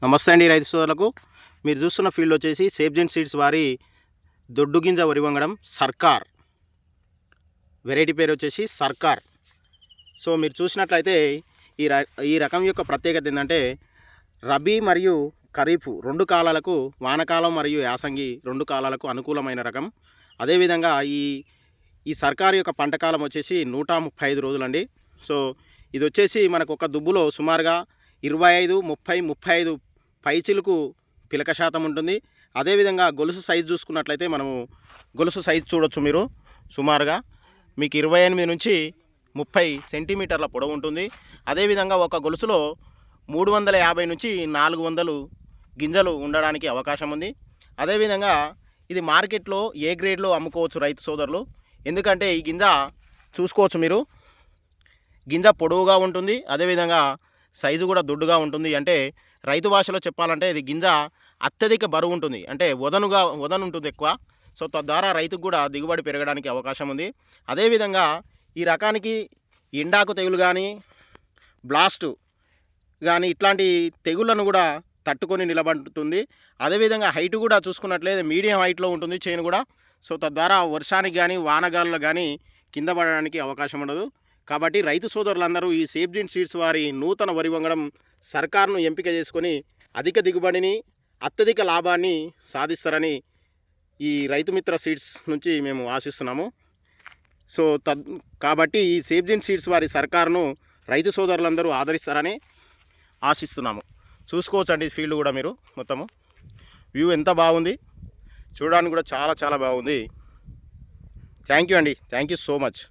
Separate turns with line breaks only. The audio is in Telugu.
నమస్తే అండి రైతు సోదరులకు. మీరు చూస్తున్న ఫీల్డ్ వచ్చేసి సేబ్జెంట్ సీడ్స్ వారి దొడ్డు గింజ వరి వంగడం సర్కార్. వెరైటీ పేరు వచ్చేసి సర్కార్. సో మీరు చూసినట్లయితే ఈ రకం యొక్క ప్రత్యేకత ఏంటంటే రబీ మరియు ఖరీఫ్ రెండు కాలాలకు, వానకాలం మరియు యాసంగి రెండు కాలాలకు అనుకూలమైన రకం. అదేవిధంగా ఈ సర్కార్ యొక్క పంటకాలం వచ్చేసి 135 రోజులండి. సో ఇది వచ్చేసి మనకు ఒక దుబ్బులో సుమారుగా 25, 30, 35 పైచిలకు పిలక శాతం ఉంటుంది. అదేవిధంగా గొలుసు సైజు చూసుకున్నట్లయితే మనము గొలుసు సైజు చూడొచ్చు. మీరు సుమారుగా మీకు 28 నుంచి 30 సెంటీమీటర్ల పొడవు ఉంటుంది. అదేవిధంగా ఒక గొలుసులో 350 నుంచి 400 గింజలు ఉండడానికి అవకాశం ఉంది. అదేవిధంగా ఇది మార్కెట్లో ఏ గ్రేడ్లో అమ్ముకోవచ్చు రైతు సోదరులు. ఎందుకంటే ఈ గింజ చూసుకోవచ్చు మీరు, గింజ పొడవుగా ఉంటుంది, అదేవిధంగా సైజు కూడా దొడ్డుగా ఉంటుంది. అంటే రైతు భాషలో చెప్పాలంటే ఇది గింజ అత్యధిక బరువు ఉంటుంది, అంటే వదను ఉంటుంది ఎక్కువ. సో తద్వారా రైతుకు కూడా దిగుబడి పెరగడానికి అవకాశం ఉంది. అదేవిధంగా ఈ రకానికి ఎండాకు తెగులు కానీ, బ్లాస్ట్ కానీ ఇట్లాంటి తెగుళ్లను కూడా తట్టుకొని నిలబడుతుంది. అదేవిధంగా హైట్ కూడా చూసుకున్నట్లయితే మీడియం హైట్లో ఉంటుంది చేను కూడా. సో తద్వారా వర్షానికి కానీ వానగాల్లో కానీ కింద పడడానికి అవకాశం ఉండదు. కాబట్టి రైతు సోదరులందరూ ఈ సేబ్జెంట్ సీడ్స్ వారి నూతన వరి వంగడం సర్కార్ను ఎంపిక చేసుకొని అధిక దిగుబడిని, అత్యధిక లాభాన్ని సాధిస్తారని ఈ రైతు మిత్ర సీడ్స్ నుంచి మేము ఆశిస్తున్నాము. సో కాబట్టి ఈ సేబ్జెంట్ సీడ్స్ వారి సర్కార్ను రైతు సోదరులందరూ ఆదరిస్తారని ఆశిస్తున్నాము. చూసుకోవచ్చండి ఫీల్డ్ కూడా మీరు మొత్తము వ్యూ ఎంత బాగుంది, చూడడానికి కూడా చాలా బాగుంది. థ్యాంక్ యూ అండి, థ్యాంక్ యూ సో మచ్.